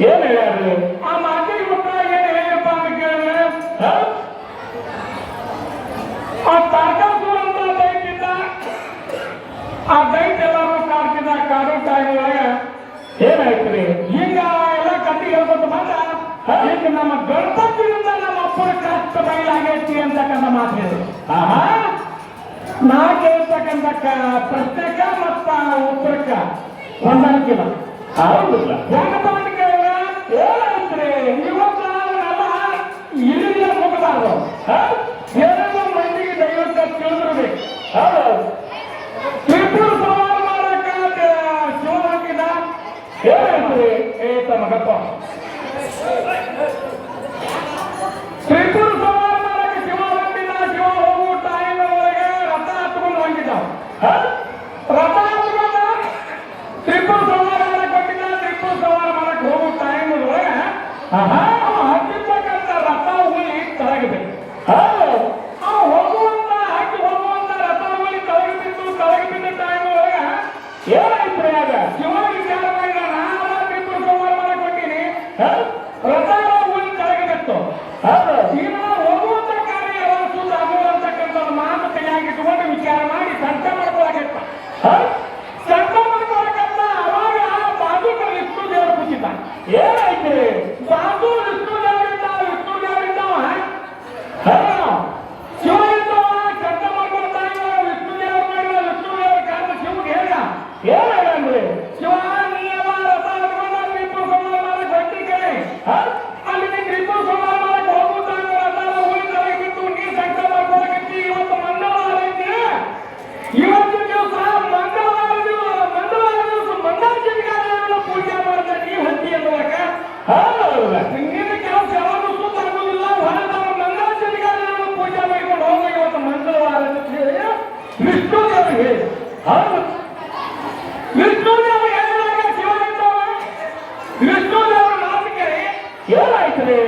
ಏನ್ ಹೇಳ್ಯಾರು ಆ ಮಾತಿಗೆ ಮತ್ತ ಏನ್ ಹೇಳಿಯಪ್ಪ ಅಂತ ಕೇಳಿದ್ರೆ ಆ ತಾರಕಾಸುರ ಅಂತ ದೈತ್ಯ ಆ ದೈತ್ಯ ಎಲ್ಲರೂ ಕಾಡ್ತಿದ್ದ ಕಾಡು ಟೈಮ್ ಒಳಗೆ ಏನಾಯ್ತ್ರಿ ಹಿಂಗ ಎಲ್ಲ ಕಟ್ಟಿ ಹೇಳ್ಕೊತ ಬಂದ ಈಗ ನಮ್ಮ ಗಣಪತಿಯಿಂದ ನಮ್ಮ ಅಪ್ಪನ ಕಷ್ಟ ಬಯಲಾಗೈತಿ ಅಂತಕ್ಕಂಥ ಮಾತು ಹೇಳಿದ್ರು. ನಾ ಕೇಳ್ತಕ್ಕಂಥ ಪ್ರಶ್ನೆಕ ಮತ್ತ ಉತ್ತರಕ್ಕ ಹೊಂದಾಣಿಕಿಲ್ಲ. ಹೌದಿಲ್ಲ ಹೆಂಗಪ್ಪ ಅಂತ ಕೇಳಿದ್ರೆ ಏನಾಯ್ತ್ರಿ ಇವತ್ತು ನಾವೆಲ್ಲ ಇಲ್ಲಿ ಮುಗಬಾರ್ದು ಏನೇನೋ ಮಂದಿಗೆ ದೈವತ್ತ ತಿಳಿದಿರ್ಬೇಕು. ತ್ರಿಪುರ ಸವಾರ ಮಾಡಕ ಶಿವ ಹಾಕಿದ ಏನಾಯ್ತ್ರಿ ಏತ ಮಗಪ್ಪ ತ್ರಿಪುರ ಸವಾರ ಮಾಡಕ ಶಿವ ಹಾಕಿದ. ಶಿವ ಹೋಗುವ ಟೈಮ್ ಒಳಗೆ ರಥ ಹತ್ಕೊಂಡು ಹೊಂದಿದ್ದ. ರಥ ಹತ್ಕೊಂಡ ತ್ರಿಪುರ ಸವಾರ ಮಾಡಕ್ ಹೊಂದಿದ್ದ. ತ್ರಿಪುರ ಸವಾರ ಮಾಡಕ್ ಹೋಗುವ ಟೈಮ್ ಒಳಗೆ ಹತ್ತಿರ್ತಕ್ಕಂಥ ರಥ ಹುಲಿ ತಳಗಿದೆ. ಹೋಗುವಂತ ಹಾಕಿ ಹೋಗುವಂತ ರಥ ಹುಲಿ ತಳಗಿ ಬಿದ್ದ ಟೈಮ್ ಒಳಗೆ ಏನಾಯ್ತ್ರಿ ಆಗ ಶಿವ ವಿಚಾರ ಮಾಡಿದ ನಾನು ತ್ರಿಪುರ ಸವಾರ ಮಾಡಕ್ ಹೊಂಟೀನಿ ರಥ ಹುಲಿ ತಳಗಿ ಬಿತ್ತು. ಈಗ ಹೋಗುವಂತ ಕಾರ್ಯ ಯಾವಾಗ ಸುದ್ದ ಆಗುವಂತಕ್ಕಂಥ ಮಾತು ತೆಗೆಯಾಗಿಟ್ಕೊಂಡು ವಿಚಾರ ಮಾಡಿ ಸಂತ ಮಾಡ್ಕೊಳಕತ್ತ. ಸಂತ ಮಾಡ್ಕೊಳಕತ್ತ ಅವಾಗ ಬಾಜುಕ ವಿಷ್ಣು ದೇವರು ಕೂತಿದ್ದ. ಏನಾಯ್ತ್ರಿ ಬಾಜು ವಿಷ್ಣು ದೇವರಿದ್ದ. ವಿಷ್ಣು ದೇವರಿದ್ದವ ಶಿವ ಇದ್ದವ ಸಂತ ಮಾಡ್ಕೊಳ್ತಾ ವಿಷ್ಣು ದೇವರು ಮಾಡಿದ. ವಿಷ್ಣು ದೇವರ ಕಾರಣ ಶಿವಗೆ ಹೇಳ ಏನಾಗಂದ್ರಿ ಶಿವ ನೀವ ರಥ ಹತ್ಕೊಂಡ ತ್ರಿಪುರ ಸವಾರ ಮಾಡಕ್ ಹೊಂಟಿಕೆ ಅಲ್ಲಿ ನೀ ತ್ರಿಪುರ ಸವಾರ ಮಾಡಕ್ ಹೋಗುತ್ತಾಗ ರಥ ಹುಲಿ ತಳಗಿತ್ತು. ನೀ ಸಂತ ಮಾಡ್ಕೊಳಕತ್ತಿ. ಇವತ್ತು ಮಂಗಳವಾರ ಐತಿ. ಇವತ್ತಿನ ದಿವಸ ಮಂಗಳವಾರ ದಿವಸ ಮಂಗಳಾಚರಣೆಗಾರರನ್ನ ಪೂಜೆ ಮಾಡಿದ್ರೆ ನೀವು ಹತ್ತಿ ಅನ್ನುವಾಗ ನಿನ್ನ ಕೆಲಸ ಯಾವಾಗ ಸುತ್ತ ಆಗುದಿಲ್ಲ. ಹೊರದವ ಮಂಗಳಾಚರಣೆಗಾರರನ್ನ ಪೂಜೆ ಮಾಡಿಕೊಂಡು ಹೋಗ ಇವತ್ತು ಮಂಗಳವಾರ ಅಂತ ಹೇಳಿ ವಿಷ್ಣು ದೇವರು ಹೇಳಿ. ವಿಷ್ಣು ದೇವರು ಹೇಳಿದಾಗ ಶಿವ ಇದ್ದವ ವಿಷ್ಣು ದೇವರ ಮಾತಿಗೆ ಏನಾಯ್ತ್ರಿ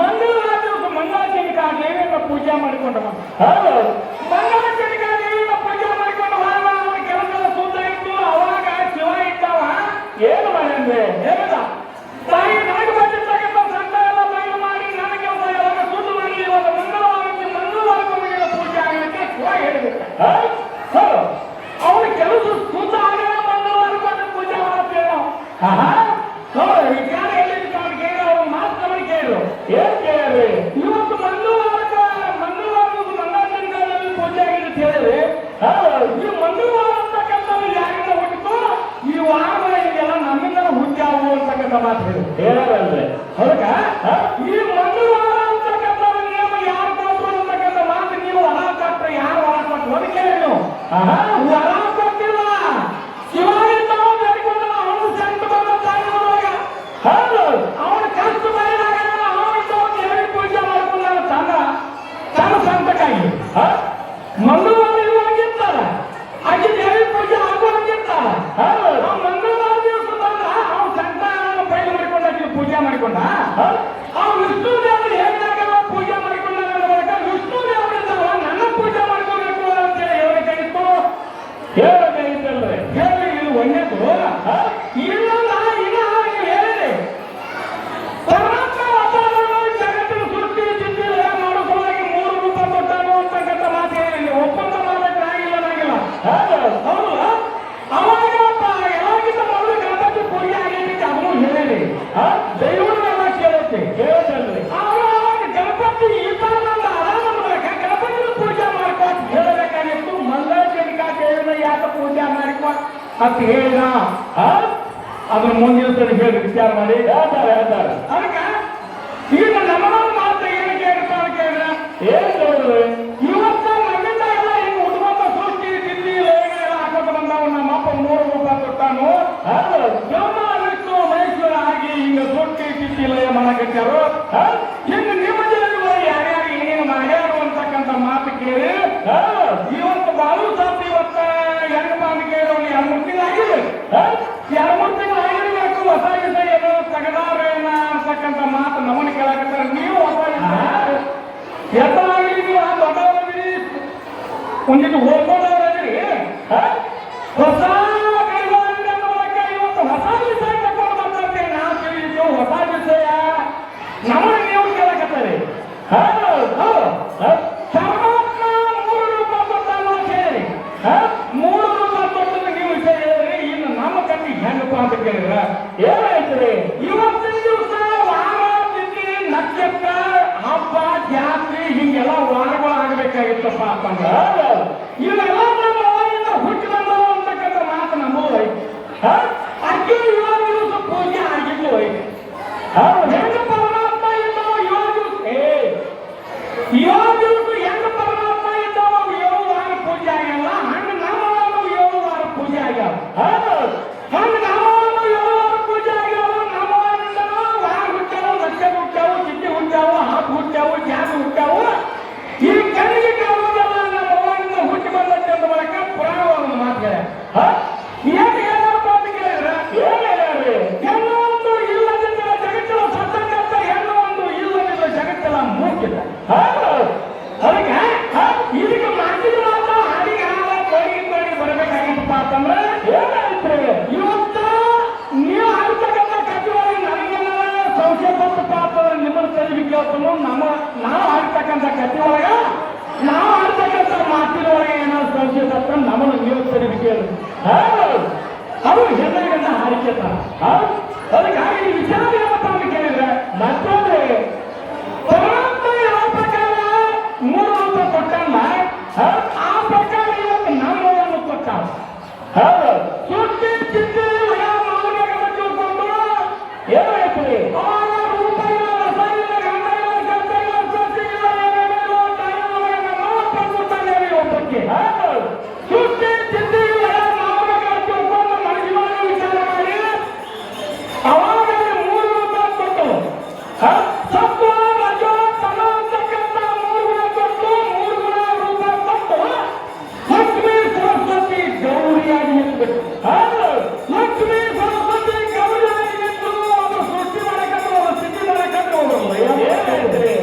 ಮಂಗಳವಾರ ದಿವಸ ಮಂಗಳಾಚರಣೆಗಾ ದೇವಿಯನ್ನ ಪೂಜೆ ಮಾಡಿಕೊಂಡವ. ಮಂಗಳಾಚರಣೆಗಾ ದೇವಿಯನ್ನ ಪೂಜೆ ಮಾಡಿಕೊಂಡು ಅವನ ಕೆಲಸ ಸುತ್ತ ಇತ್ತು. ಅವಾಗ ಶಿವ ಇದ್ದವ ಏನು ಮಾಡಂದ್ರೆ ಹೇಳಿದ ತಾಯಿ ನನಗೆ ಬಂದಿರ್ತಕ್ಕಂಥ ಸಂತ ಎಲ್ಲ ಬಯಲು ಮಾಡಿ ನನ್ನ ಕೆಲಸ ಯಾವಾಗ ಸುದ್ದು ಮಾಡಿ ಇವತ್ತು ಮಂಗಳವಾರಕ್ಕೊಮ್ಮೆ ಪೂಜೆ ಆಗಲಿಕ್ಕೆ ಶಿವ ಹೇಳಿಬಿಟ್ಟ. ಅವನ ಕೆಲಸ ಸುತ್ತ ಆಗಲ್ಲ ಮಂಗಳವಾರಕ್ಕೊಮ್ಮೆ ಪೂಜೆ ಮಾಡತ್ತೇನೋ. ವಿಚಾರ ಹೇಳಿದ್ದಕ್ಕೆ ಅವ್ನು ಕೇಳಿ ಅವ್ರ ಮಾತು ನಮಗೆ ಕೇಳಿದ್ರು. ಏನ್ ಕೇಳ್ರಿ ಇವತ್ತು ಮಂಗಳವಾರ ಮಂಗಳಾಚರಣೆಗಾರರಲ್ಲಿ ಪೂಜೆ ಆಗಿದೆ ಅಂತ ಹೇಳಿದ್ರೆ ಈ ಮಂಗಳವಾರ ಅಂತಕ್ಕಂಥ ಯಾರಿಂದ ಹುಟ್ಟಿತು ಈ ವಾರ ಇದೆಲ್ಲ ನಮ್ಮಿಂದ ಹುಟ್ಟಾವು ಅಂತಕ್ಕಂಥ ಮಾತು ಹೇಳೋದಂದ್ರೆ ಹೌದಾ ಈ ಮಂಗಳವಾರ ಅಂತಕ್ಕಂಥ ನಿಯಮ ಯಾರು ಕೊಟ್ಟರು ಅಂತಕ್ಕಂಥ ಮಾತು ನೀವು ಹೊರ ಕೊಟ್ರೆ ಯಾರು ಹೊರ ಕೊಟ್ಟರು ಅಂತ ಕೇಳಿ ನೀವು ಹೊರ ಕೊಟ್ಟಿಲ್ಲ. ಶಿವಾಯಿಂದ ಬೇಡಿಕೊಂಡ ಅವನು ಸಂತ ಬಂದ ತಾಯಿಯೊಳಗ ಅವನ ಕಷ್ಟ ಬಯಲಾಗ ಅವನಿಂದ ಹೇಳಿ ಪೂಜೆ ಮಾಡ್ಕೊಂಡ ತನ್ನ ಸಂತಕ್ಕಾಗಿ ಮಂಗಳವಾರ ಇರುವಾಗಿರ್ತಾರ ಆಕೆ ದೇವಿ ಪೂಜೆ ಆಗುವಾಗಿರ್ತಾರ. ಮಂಗಳವಾರ ದಿವಸ ಬಂದ ಅವ್ನ ಸಂತ ಬಯಲು ಮಾಡಿಕೊಂಡ ಪೂಜೆ ಮಾಡಿಕೊಂಡ ಅವ್ನು ವಿಷ್ಣು ದೇವರು ಹೇಳಿದಾಗ ಪೂಜೆ ಮಾಡಿಕೊಂಡ. ವಿಷ್ಣು ದೇವರಿದ್ದವ ನನ್ನ ಪೂಜೆ ಮಾಡ್ಕೋಬೇಕು ಅಂತೇಳಿ ಹೇಳಬೇಕಾಗಿತ್ತು. ಹೇಳಬೇಕಾಗಿತ್ತಲ್ರಿ ಹೇಳಿ ಇದು ಒಳ್ಳೆಯದು ಇಲ್ಲ ನೀವು ಹೇಳಿರಿ ಪರಮಾತ್ಮ ಜಗತ್ತಿನ ಸೃಷ್ಟಿ ಚಿತ್ತಿ ಮಾಡೋ ಸಲುವಾಗಿ 3 ರೂಪ ಕೊಟ್ಟಾನು ಅಂತಕ್ಕಂಥ ಮಾತು ಹೇಳಿ ಒಪ್ಪಂದ ಮಾಡಕ್ಕೆ ಆಗಿಲ್ಲ ನಾಗಿಲ್ಲ. ಹೌದು ಅವಾಗ ಎಲ್ಲಕ್ಕಿಂತ ಮೊದಲು ಗಣಪತಿ ಪೂಜೆ ಆಗೈತಿ ಅದನ್ನು ಹೇಳಿರಿ. ದೈವನೆಲ್ಲ ಕೇಳುತ್ತೆ ಕೇಳುತ್ತಲ್ರಿ ಅವಾಗ ಗಣಪತಿ ಈ ತರ ನಮ್ಮ ಆರಾಮ ಗಣಪತಿನ ಪೂಜೆ ಮಾಡ್ಕೊ ಅಂತ ಹೇಳಬೇಕಾಗಿತ್ತು. ಮಂಗಳಾಚರಣೆಗಾ ದೇವಿನ ಯಾಕೆ ಪೂಜೆ ಮಾಡ್ಕೊ ಅಂತ ಹೇಳಿದ ಅದನ್ನ ಮುಂದಿನ ಹೇಳಿ ವಿಚಾರ ಮಾಡಿ ಹೇಳ್ತಾರೆ. ಅದಕ್ಕೆ ಈಗ ನಮ್ಮ ಮಾತ್ರ ಏನು ಕೇಳ್ತಾ ಅಂತ ಕೇಳಿದ್ರೆ ಏನ್ ಹೇಳಿದ್ರೆ ಇವತ್ತು ನಮ್ಮಿಂದ ಎಲ್ಲ ಹಿಂಗ್ ಉದ್ಭವ ಸೃಷ್ಟಿ ತಿಂಡಿ ಎಲ್ಲ ಹಾಕೋತ ಬಂದವ ನಮ್ಮಪ್ಪ 3 ರೂಪ ಕೊಟ್ಟಾನು. ಬ್ರಹ್ಮ ವಿಷ್ಣು ಮಹೇಶ್ವರ ಆಗಿ ಹಿಂಗ ಸೃಷ್ಟಿ ತಿಂಡಿ ಲಯ ಮಾಡಕತ್ತಾರು. ಹಿಂಗ ನಿಮ್ಮ ಜನರು ಯಾರ್ಯಾರು ಏನೇನು ಮಾಡ್ಯಾರು ಅಂತಕ್ಕಂಥ ಮಾತು ಕೇಳಿ ಇವತ್ತು ಬಾಳು ಸಾಧ್ಯ ಇವತ್ತ ಹೆಂಗಪ್ಪ ಅಂತ ಕೇಳಿ 2-3 ತಿಂಗಳು ಆಗಿದೆ. 2-3 ತಿಂಗಳು ಆಗಿರ್ಬೇಕು. ಹೊಸ ವಿಷಯ ಏನು ತಗದಾರೇನ ಅಂತಕ್ಕಂಥ ಮಾತು ನಮ್ಮನ್ನು ಕೇಳಕತ್ತಾರೆ. ನೀವು ಹೊಸ ಎತ್ತಲಾಗಿ ನೀವು ದೊಡ್ಡವರಿದ್ದೀರಿ ಒಂದಿಟ್ಟು ಹೋಗ್ಕೊಂಡವ್ರಿ ಹೊಸ ಕೈಗಾರಿಕೆ ಇವತ್ತು ಹೊಸ ವಿಷಯ ತಗೊಂಡು ಬಂದಂತೆ ನಾವು ತಿಳಿದಿದ್ದೇವೆ. ಹೊಸ ಪರಮಾತ್ಮ 3 ರೂಪ ಕೊಟ್ಟಾನ ಅಂತ ಹೇಳಿ 3 ರೂಪ ಕೊಟ್ಟದ ನೀವು ವಿಷಯ ಹೇಳಿದ್ರಿ. ಇನ್ನು ನಮ್ಮ ಕಟ್ಟಿ ಹೆಂಗಪ್ಪ ಅಂತ ಕೇಳಿದ್ರ ಏನಾಯ್ತ್ರಿ? ಇವತ್ತಿನ ದಿವಸ ವಾರ ತಿಥಿ ನಕ್ಷತ್ರ ಹಬ್ಬ ಜಾತ್ರೆ ಹಿಂಗೆಲ್ಲ ವಾರಗಳು ಆಗಬೇಕಾಗಿತ್ತಪ್ಪ ಅಂತಂದ್ರ ಇವೆಲ್ಲ ನಮ್ಮ ಒಳಗಿಂದ ಹುಟ್ಟಿ ಬಂದವು ಅಂತಕ್ಕಂಥ ಮಾತು ನಮ್ಮದು ಐತಿ. ಅಕ್ಕಿ 7 ದಿವಸ ಪೂಜೆ ಆಗಿದ್ದು ಐತಿ. ಹೆಂಗ ಪರಮಾತ್ಮ ಇದ್ದಾವ 7 ದಿವಸ 7 ದಿವಸ ಹೆಂಗ ಪರಮಾತ್ಮ ಇದ್ದಾವ 7 ವಾರ ಪೂಜೆ ಆಗ್ಯಾವ. ಹಂಗ ನಾವು 7 ವಾರ ಪೂಜೆ ಆಗ್ಯಾವ. ಹಂಗ ನಾವು 7 ವಾರ ಪೂಜೆ ಆಗ್ಯಾವ. ನಮ್ಮ ವಾರ ಹುಟ್ಟಾವು, ನಕ್ಷತ್ರ ಹುಟ್ಟಾವು, ಚಿಟ್ಟಿ ಹುಟ್ಟಾವು, ಹಾಕು ಹುಟ್ಟಾವು, ಜಾಗ ಹುಟ್ಟಾವು. ಈ ಕಣ್ಣಿಗೆ ಕಾಣೋದೆಲ್ಲ ನಮ್ಮ ಒಳಗಿಂದ ಹುಟ್ಟಿ ಬಂದಕ್ಕೆ ಅಂತ ಬಳಕ ಪುರಾಣವನ್ನು ಮಾತು ಏನು ಹೇಳಪ್ಪ ಅಂತ ಕೇಳಿದ್ರೆ ಏನು ಹೇಳ್ರಿ? ಹೆಣ್ಣು ಒಂದು ಇಲ್ಲದಿದ್ದ ಜಗತ್ತೆಲ್ಲ ಸತ್ತಂತ, ಹೆಣ್ಣು ಒಂದು ಇಲ್ಲದಿದ್ದ ಜಗತ್ತೆಲ್ಲ ಮೂಕಿಲ್ಲ. ಅದಕ್ಕೆ ಇದಕ್ಕೆ ಮಾತಿನ ಮಾತ್ರ ಹಾಡಿಗೆ ಹಾಳ ಕೋಡಿ ಬರಬೇಕಾಗಿತ್ತಪ್ಪ ಅಂತಂದ್ರೆ ಏನಾಯ್ತ್ರಿ? ಇವತ್ತ ನೀವು ಆಡ್ತಕ್ಕಂಥ ಕಥೆ ಒಳಗೆ ನನಗೆಲ್ಲ ಸಂಶಯ ಬಂತಪ್ಪ ಅಂತಂದ್ರೆ ನಿಮ್ಮನ್ನು ತಲೆಗೆ ಕೇಳ್ತಾನು. ನಾವು ಆಡ್ತಕ್ಕಂಥ ಕಥೆ ಒಳಗ ನಾವು ಆಡ್ತಕ್ಕಂಥ ಮಾತಿನ ಒಳಗೆ ಏನಾದ್ರು ಸಂಶಯ ಬಂತ ನಮ್ಮನ್ನು ನೀವು ತಲೆಗೆ ಕೇಳಿ ಅವರು ಹೆಣ್ಣರಿಗೆಲ್ಲ ಹಾರಿಕೆತಾರ. ಅದಕ್ಕಾಗಿ ಈ ವಿಚಾರ ಏನಪ್ಪ ಅಂತ ಕೇಳಿದ್ರೆ ಮತ್ತೊಂದ್ರೆ ಪರಮಾತ್ಮ ಯಾವ ಪ್ರಕಾರ 3 ರೂಪ ಕೊಟ್ಟಲ್ಲ ಆ ಪ್ರಕಾರ ಇವತ್ತು ನಮ್ಮವನ್ನು ಕೊಟ್ಟ. ಸೃಷ್ಟಿ ಚಿತ್ತಿ ಮಾನವನ ತಿಳ್ಕೊಂಡು ಏನಾಯ್ತು? ಅವಾಗ ರೂಪ ಇಲ್ಲ, ರಸ ಇಲ್ಲ, ಗಂಧ ಇಲ್ಲ, ಶಬ್ದ ಇಲ್ಲ, ಸ್ಪರ್ಶ ಇಲ್ಲ, ಒಬ್ಬಕ್ಕೆ ಸೃಷ್ಟಿ ಚಿತ್ತಿ ಮಾನವನ ತಿಳ್ಕೊಂಡು ಮನಸ್ಸಿನ ವಿಚಾರ ಮಾಡಿ ಅವಾಗ 3 ರೂಪ ಕೊಟ್ಟರು. ಸತ್ವ ರಜ ತಮ ಅಂತಕ್ಕಂಥ 3 ಗುಣ ಕೊಟ್ಟು 3 ಗುಣ ರೂಪ ಕೊಟ್ಟು ಲಕ್ಷ್ಮೀ ಸರಸ್ವತಿ ಗೌರಿಯಾಗಿ ನಿಂತುಬಿಟ್ಟು ಲಕ್ಷ್ಮೀ ಸರಸ್ವತಿ ಗೌರಿಯಾಗಿ ನಿಂತು ಅವರು ಸೃಷ್ಟಿ ಮಾಡಕಂದ್ರೆ ಅವರು ಸ್ಥಿತಿ ಮಾಡಕಂದ್ರೆ ಹೋಗಲ್ಲ. ಏನಿದೆ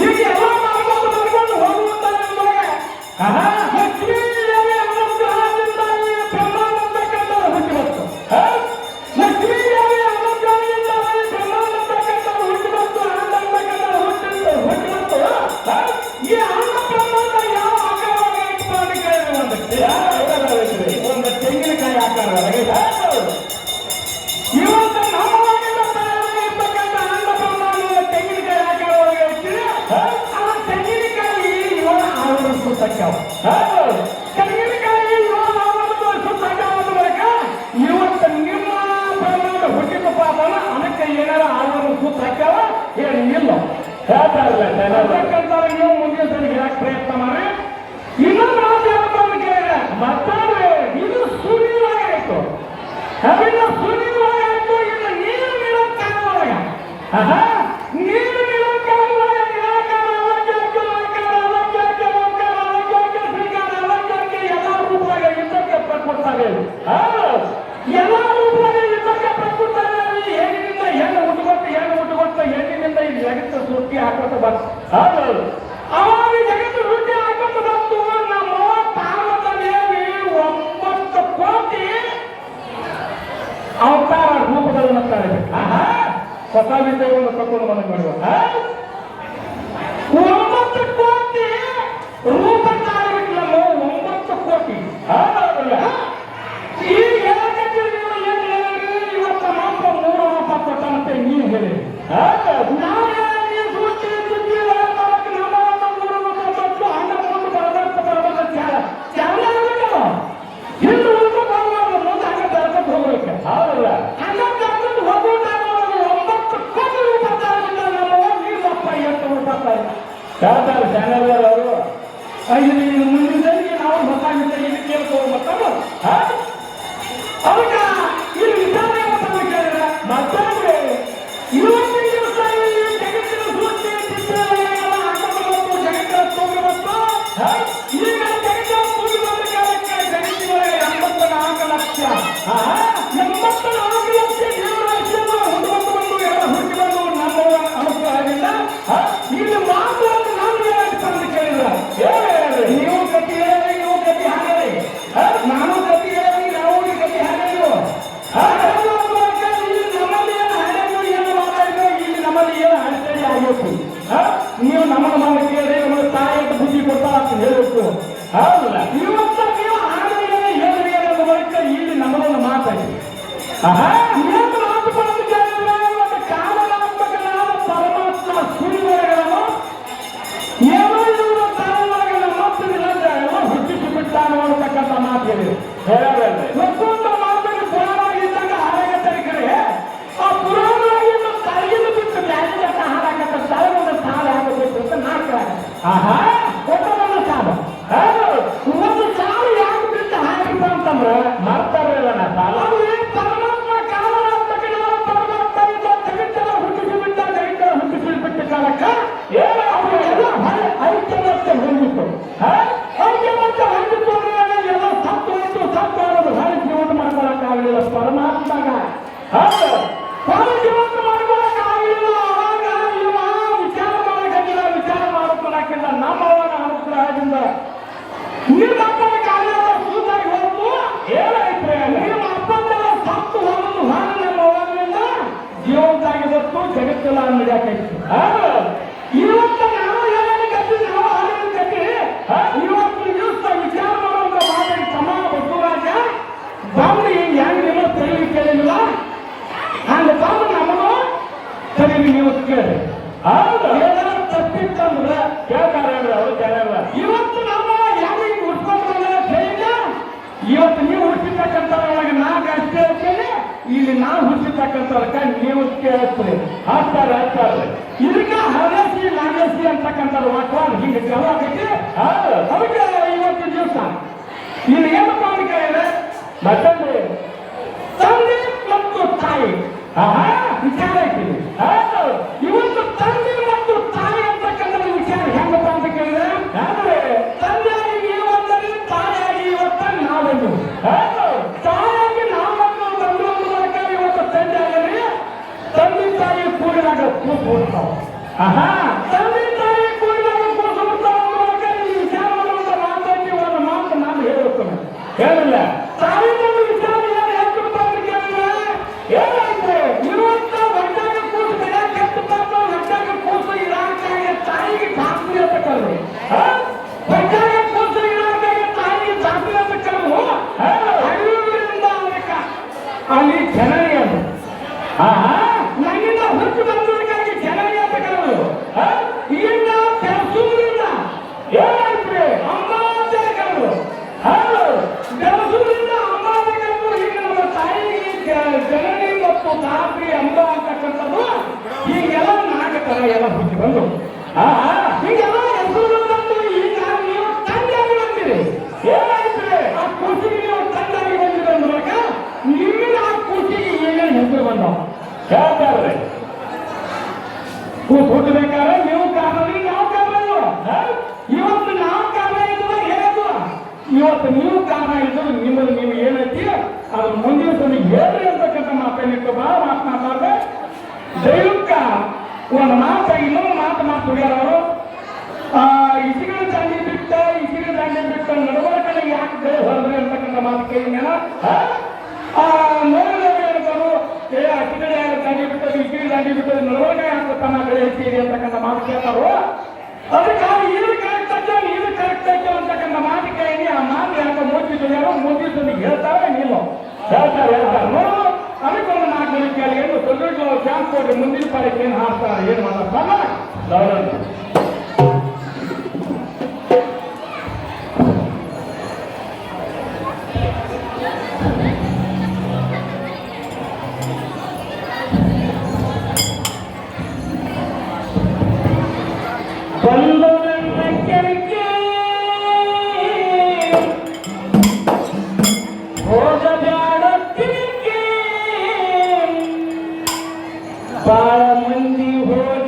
ಈಗ ಎಲ್ಲ ಮಾಡ್ಕೊಂಡು ಹೋಗುವಂತ ಲಕ್ಷ್ಮೀ ದೇವಿ ಅನುಗ್ರಹದಿಂದ ಈ ಬ್ರಹ್ಮಾಂಡ ಅಂತಕ್ಕಂಥವ್ರು ಹುಟ್ಟಿ ಬಂತು. ಲಕ್ಷ್ಮೀ ದೇವಿ ಅನುಗ್ರಹದಿಂದ ಈ ಬ್ರಹ್ಮಾಂಡ ಅಂತಕ್ಕಂಥವ್ರು ಹುಟ್ಟಿ ಬಂತು. ಆನಂದ ಅಂತಕ್ಕಂಥವ್ರು ಹುಟ್ಟಿ ಬಂತು. ಈ ಆನಂದ ಬ್ರಹ್ಮಾಂಡ ಯಾವ ಆಕಾರವಾಗಿ ಅಂತ ಕೇಳಿದ್ರೆ ಒಂದು ತೆಂಗಿನಕಾಯಿ ಆಕಾರವಾಗಿ ಇವತ್ತು ನಮ್ಮವಾಗಿಂದ ತಯಾರಾಗಿರ್ತಕ್ಕಂಥ ಆನಂದ ಬ್ರಹ್ಮಾಂಡ ತೆಂಗಿನಕಾಯಿ ಆಕಾರವಾಗಿ ಇರ್ತೀವಿ. ಆ ತೆಂಗಿನಕಾಯಿ ಇವಾಗ 6 ಸುತ್ತಕ್ಕಾವ. ತೆಂಗಿನಕಾಯಿ ಇವಾಗ 6 ಸುತ್ತಕ್ಕಾವ ಮೂಲಕ ಇವತ್ತು ನಿಮ್ಮ ಬ್ರಹ್ಮಾಂಡ ಹುಟ್ಟಿದಪ್ಪ ಅದನ್ನ ಅದಕ್ಕೆ ಏನಾರ 6 ಸುತ್ತಕ್ಕಾವ ಏನು ಇಲ್ಲ ಹೇಳ್ತಾರಲ್ಲ. ನೀವು ಮುಂದಿನ ಸರಿ ಗಿರಾಕ್ ಪ್ರಯತ್ನ ಮಾಡಿ. ಇನ್ನೊಂದು ಮಾತು ಏನಪ್ಪ ಅಂತ ಕೇಳಿದ್ರೆ ಮತ್ತಾದ್ರೆ ಇದು ಸುನಿವಾಗಾಯ್ತು. ಅವೆಲ್ಲ ಸುನಿವಾಗಾಯ್ತು. ಇನ್ನು ನೀರು ನೀಡೋ ಕಾಲವಾಗ ನೀರು ನೀಡೋ ಕಾಲವಾಗ ನಿರಾಕಾರ ಎಲ್ಲ ರೂಪದಾಗ ಯುದ್ಧಕ್ಕೆ ಪ್ರಕೃತಾರೆ. ಎಲ್ಲ ರೂಪದಾಗ ಯುದ್ಧಕ್ಕೆ ಪ್ರಕೃತಾರೆ. ಹೆಣ್ಣಿನಿಂದ ಹೆಣ್ಣು ಹುಟ್ಟುಕೊಟ್ಟು ಹೆಣ್ಣಿನಿಂದ ಈ ಜಗತ್ತು ಸೃಷ್ಟಿ ಹಾಕೋತ ಬಂತು. ಅವಾಗ ಜಗತ್ತು ಸೃಷ್ಟಿ ಹಾಕೋತ ಬಂತು. ನಮ್ಮ ಪಾರ್ವತ ದೇವಿ 9 ಕೋಟಿ ಅವತಾರ ರೂಪಗಳನ್ನು ತಾಳಿದೆ. ಹೊಸ ವಿಷಯವನ್ನು ತಕೊಂಡು ಮನಗೆ ಮಾಡುವ 9 ಕೋಟಿ ರೂಪ ತಾಳಿಬಿಟ್ಟು ನಮ್ಮ 9 ಕೋಟಿ ಈ ಹೇಳಕತ್ತೀರಿ ನೀವು. ಏನು ಹೇಳಿದ್ರಿ? ಇವತ್ತು ಮಾತ್ರ 3 ರೂಪ ಕೊಟ್ಟಂತೆ ನೀವು ಹೇಳಿರಿ. ಸೃಷ್ಟಿ ಸುದ್ದಿ ನಮ್ಮ 3 ರೂಪ ಕೊಟ್ಟು ಹಣ ಮುಂದೆ ಬರಬೇಕು ಚಾಲ ಹಿಂದೆ ಉಳಿದು ಬರಬಾರ್ದು. ಮುಂದೆ ಹಂಗ ತರ್ಕೊಂಡು ಹೋಗ್ಬೇಕು. ಹೌದಲ್ಲ? ಹಂಗ ತರ್ಕೊಂಡು ಹೋಗುವಾಗ 9 ಕೋಟಿ ರೂಪ ತಾಳಿಬಿಟ್ಟ ನಮ್ಮ ನೀರಪ್ಪ 8 ರೂಪ ತಾಳಿ ಹೇಳ್ತಾರೆ ಚಾನಲ್ ಅವರು. ಮುಂದಿನ ಸರಿಗೆ ನಾವು ಹೊಸ ವಿಷಯ ಇದು ಕೇಳ್ಕೋಬೇಕು. ಅದಕ್ಕೆ ಈ ವಿಚಾರ ಏನಪ್ಪ ಕೇಳಿದ್ರೆ ಮತ್ತೊಂದ್ರೆ ಇವತ್ತಿನ ದಿವಸ ಈ ಜಗತ್ತಿನ ಸೃಷ್ಟಿ ಚಿತ್ರಗಳೆಲ್ಲ ಹಾಕೊಂಡು ಬಂತು. ಜಗತ್ತಿನ ತೂಗಿ ಬಂತು. ಈಗ ಜಗತ್ತಿನ ತೂಗಿ ಬಂದ ಕಾಲಕ್ಕೆ ಜಗತ್ತಿನೊಳಗೆ 84 ಲಕ್ಷ 84 ಲಕ್ಷ ಜೀವರಾಶಿಯನ್ನು ಹುಟ್ಟು ಎಲ್ಲ ಹುಟ್ಟಿ ಬಂದು ನಮ್ಮ ಅನುಗ್ರಹದಿಂದ ಇಲ್ಲಿ ಮಾತು ಅಂತ ನಾನು ಏನಂತ ಕೇಳಿದ್ರ ನೀವು ಕಟ್ಟಿ ಹೇಳಿ, ನೀವು ಕಟ್ಟಿ ಹಾಕಿ, ನಾನು ಕಟ್ಟಿ ಹೇಳಿ, ನಾವು ಕಟ್ಟಿ ಹಾಕಿ. ಹೌದಲ್ಲ ಇವತ್ತ ನೀವು ಆಮೇಲೆ ಹೇಳಿದ್ರಿ ಅನ್ನೋದು ಬಳಿಕ ಇಲ್ಲಿ ನಮ್ಮದೊಂದು ಮಾತಾಡಿ ಏನು ಮಾತು ಬಂದು ಕೇಳಿದ್ರೆ ಒಂದು ಕಾರಣಾತ್ಮಕನಾದ ಪರಮಾತ್ಮ ಸೂರ್ಯಗಳನ್ನು ಏನೋ ಇವರು ತಾಯಿಯೊಳಗೆ ಮತ್ತು ಎಲ್ಲ ಹುಟ್ಟಿಸಿ ಬಿಟ್ಟಾನು ಅನ್ನತಕ್ಕಂಥ ಮಾತು ಹೇಳಿದೆ ಮತ್ತೊಂದು ಮಾತಿಗೆ ಪುರಾಣವಾಗಿದ್ದಾಗ ಹಾರಾಗತ್ತಾರೆ ಕರೆ ಆ ಪುರಾಣವಾಗಿ ತಲೆಗಿಂದ ಬಿಟ್ಟು ಬ್ಯಾಸಿಗೆ ಹಾರಾಕತ್ತ ತಲೆಗೊಂದು ಸಾಲ ಆಗಬೇಕು ಅಂತ ನಾಲ್ಕು ಒಟ್ಟೊಂದು ಸಾಲ ಒಂದು ಸಾಲು ಯಾಕೆ ಬಿಟ್ಟು ಹಾಕಿದ್ದ ಅಂತಂದ್ರೆ ಮಾಡ್ತಾರಲ್ಲ ನಾ ಸಾಲ ಪರಮಾತ್ಮ ಕಾರಣಾತ್ಮಕನಾದ ಪರಮಾತ್ಮನಿಂದ ಜಗತ್ತೆಲ್ಲ ಹುಟ್ಟಿಸಿ ಬಿಟ್ಟ ಜಗತ್ತೆಲ್ಲ ಹುಟ್ಟಿಸಿ ಬಿಟ್ಟ ಕಾಲಕ್ಕ ಏನೋ ಅವರಿಗೆಲ್ಲ ಐಕ್ಯಮತ್ಯ ಹೊಂದಿತ್ತು ಐಕ್ಯಮತ್ಯ ಹೊಂದಿತ್ತು ಅಂದ್ರೆ ಎಲ್ಲ ಸತ್ತು ಅನ್ನೋದು ಹೊಳೆ ಜೀವನ ಮಾಡ್ಕೊಳಕ್ಕಾಗಲಿಲ್ಲ ಪರಮಾತ್ಮಗ ಹೊಳೆ ಜೀವನ ಮಾಡ್ಕೊಳಕ್ಕಾಗಲಿಲ್ಲ ಅವಾಗ ಇವ ವಿಚಾರ ಮಾಡಕ್ಕಾಗಿಲ್ಲ ವಿಚಾರ ಮಾಡ್ಕೊಳಕ್ಕಿಲ್ಲ ನಮ್ಮವನ ಅನುಗ್ರಹದಿಂದ ನಿಮ್ಮ ಅಪ್ಪನಿಗಾಗಲ್ಲ ಸೂತಾಗಿ ಹೋಗ್ತು ಏನಾಯ್ತು ನಿಮ್ಮ ಅಪ್ಪಂದೆಲ್ಲ ಸತ್ತು ಹೋಗೋದು ಹಾಗೆ ನಮ್ಮ ಅವನಿಂದ ಜೀವಂತಾಗಿದತ್ತು ಜಗತ್ತೆಲ್ಲ ನಡೆಯಾಕೈತಿ ಇವತ್ತು ನಾವು ಹೇಳಿ ಕಟ್ಟಿ ನಾವು ಹಾಲಿನ ಕಟ್ಟಿ ಇವತ್ತು ದಿವಸ ವಿಚಾರ ಮಾಡುವಂತ ಮಾತಾಡಿ ಸಮಾನ ಬಸವರಾಜ ಬಂದು ಹಿಂಗೆ ಹೆಂಗೆ ನಿಮ್ಮ ತೆರಿಗೆ ಕೇಳಿಲ್ಲ ಹಂಗೆ ಬಂದು ನಮ್ಮನ್ನು ತೆರಿಗೆ ನೀವು ಕೇಳಿ ಹೌದು ಏನಾದ್ರು ತಪ್ಪಿತ್ತಂದ್ರೆ ಕೇಳ್ತಾರೆ ಅವರು ಕೇಳಲ್ಲ ಇವತ್ತು ನಮ್ಮ ಹೆಂಗೆ ಉಟ್ಕೊಂಡ್ರೆ ಕೇಳಿಲ್ಲ ಇವತ್ತು ನೀವು ಹುಟ್ಟಿರ್ತಕ್ಕಂಥವ್ರೊಳಗೆ ನಾಲ್ಕು ಅಷ್ಟೇ ಕೇಳಿ ಇಲ್ಲಿ ನಾವು ಹುಟ್ಟಿರ್ತಕ್ಕಂಥವ್ರಕ್ಕ ನೀವು ಕೇಳಿಸ್ರಿ ಹಾಕ್ತಾರೆ ಇದಕ್ಕೆ ಹರಸಿ ನಾಗಸಿ ಅಂತಕ್ಕಂಥ ವಾಕ್ವಾದ ಹಿಂಗೆ ಜಲ ಆಗೈತಿ ಅದಕ್ಕೆ ಇವತ್ತು ದಿವಸ ಇಲ್ಲಿ ಏನಪ್ಪ ಅಂತ ಕೇಳಿದ್ರೆ ಮತ್ತೊಂದು ತಂದೆ ಮತ್ತು ತಾಯಿ ವಿಚಾರ ಐತಿ ಇವತ್ತು ತಂದೆ ಮತ್ತು ತಾಯಿ ಅಂತಕ್ಕಂಥ ವಿಚಾರ ಹೆಂಗಪ್ಪ ಅಂತ ಕೇಳಿದ್ರೆ ತಂದೆಯಾಗಿ ಇವತ್ತಲ್ಲಿ ತಾಯಿಯಾಗಿ ಇವತ್ತ ನಾವೆಂದು ತಾಯಿಯಾಗಿ ನಾವನ್ನು ಬಂದು ಮೂಲಕ ಇವತ್ತು ತಂದೆ ಆಗಲಿ ತಂದೆ ತಾಯಿ ಕೂಡಿದಾಗ ಕೂತು ಬಿಡ್ತಾವ ತಂದೆ ತಾಯಿ ಕೂಡಿದಾಗ ಕೂತು ಬಿಡ್ತಾವ ಮೂಲಕ ಈ ವಿಚಾರ ಮಾಡುವಂತ ಮಾತಾಡಿ ಒಂದು ಮಾತು ನಾನು ಹೇಳುತ್ತೇನೆ ಹೇಳಿಲ್ಲ ತಾಯಿ ಒಂದು ವಿಚಾರ ಏನು ಹೇಳ್ತಿರ್ತಾವ ಅಂತ ಕೇಳಿದ್ರೆ ಏನಾಯ್ತು ಇವತ್ತ ಹೊಟ್ಟಾಗ ಕೂತು ಬೆಳೆ ಕೆತ್ತಪ್ಪ ಹೊಟ್ಟಾಗ ಕೂತು ಇರಾಕಾಗ ತಾಯಿಗೆ ಶಾಸ್ತ್ರಿ ಅಂತ ಕರೆದು ಹೊಟ್ಟಾಗ ಕೂತು ಇರಾಕಾಗ ತಾಯಿಗೆ ಶಾಸ್ತ್ರಿ ಅಂತ ಕರೆದು ಹರಿಯುವುದರಿಂದ ಅಲ್ಲಿ ಜನನಿ ಅದು ನನ್ನಿಂದ ಹುಟ್ಟು ಬಂದದಕ್ಕಾಗಿ ಜನನಿ ಅಂತ ಕರೆದು ಈಗ ಬೆಳಸೂರಿನಿಂದ ಏನಾಯ್ತು ಅಮ್ಮ ಅಂತ ಕರೆದು ಬೆಳಸೂರಿನಿಂದ ಅಮ್ಮ ಅಂತ ಕರೆದು ಈಗ ನಮ್ಮ ತಾಯಿಗೆ ಜನನಿ ಮತ್ತು ತಾಯಿ ಅಮ್ಮ ಅಂತಕ್ಕಂಥದ್ದು ಹೀಗೆಲ್ಲ ನಾಟಕ ಎಲ್ಲ ಹುಟ್ಟಿ ಬಂದು ಹೀಗೆಲ್ಲ ಹೆಸರು ಬಂದು ಈಗ ನೀವು ತಂದಾಗಿ ಬಂದಿರಿ ಏನಾಯ್ತು ಆ ಖುಷಿಗೆ ನೀವು ತಂದಾಗಿ ಬಂದಿರಿ ಅಂದಾಗ ನಿಮ್ಮಿನ ಆ ಖುಷಿಗೆ ಏನೇನು ಹೆಸರು ಬಂದವು ಹೇಳ್ತಾರೆ ಹುಟ್ಟಬೇಕಾದ್ರೆ ನೀವು ಕಾರಣ ನಾವು ಕಾರಣ ಇವತ್ತು ನಾವು ಕಾರಣ ಇದ್ದಾಗ ಹೇಳೋದು ಇವತ್ತು ನೀವು ಕಾರಣ ಇದ್ದು ನಿಮ್ಮದು ನೀವು ಏನೈತಿ ಅದ್ರ ಮುಂದಿನ ಸಲ ಹೇಳ್ರಿ ಅಂತಕ್ಕಂಥ ಮಾತೇನಿಟ್ಟು ಬಹಳ ಮಾತನಾಡ್ತಾರೆ ದೈವಕ್ಕ ಒಂದು ಮಾತು ಇನ್ನೊಂದು ಮಾತು ಹುಡುಗರವರು ಇಸಿಗಳ ದಾಂಡಿ ಬಿಟ್ಟ ನಡವಳಿಕೆ ಯಾಕೆ ಹೊರದ್ರಿ ಅಂತಕ್ಕಂಥ ಮಾತು ಕೇಳಿನ ನೋಡಿದವರು ಹೇಳ್ತಾರು ಅಕ್ಕಿಗಡೆ ದಾಂಡಿ ಬಿಟ್ಟದು ಇಸಿಗಳ ದಾಂಡಿ ಬಿಟ್ಟದು ನಡವಳಿಕೆ ಯಾಕೆ ತನ್ನ ಕಡೆ ಹೆಚ್ಚಿರಿ ಅಂತಕ್ಕಂಥ ಮಾತು ಕೇಳ್ತಾರೋ ಅದಕ್ಕಾಗಿ ಇದು ಕರೆಕ್ಟ್ ಆಯ್ತು ಇದು ಕರೆಕ್ಟ್ ಆಯ್ತು ಅಂತಕ್ಕಂಥ ಮಾತು ಕೇಳಿ ಆ ಮಾತು ಯಾಕೆ ಮೋದಿದ್ರು ಮೋದಿದ್ರು ಹೇಳ್ತಾರೆ ನೀವು ಹೇಳ್ತಾರೆ ನೋಡು ಅದಕ್ಕೊಂದು 4 ಜನ ಕೇಳಿ ಏನು ತೊಂದರೆ ಚಾನ್ಸ್ ಕೊಡ್ರಿ ಮುಂದಿನ ಪಾಲಿಕೆ ಏನು ಹಾಕ್ತಾರೆ ಏನು ಮಾಡಲ್ಲ ಬಾಳ ಮಂದಿ ಹೋದ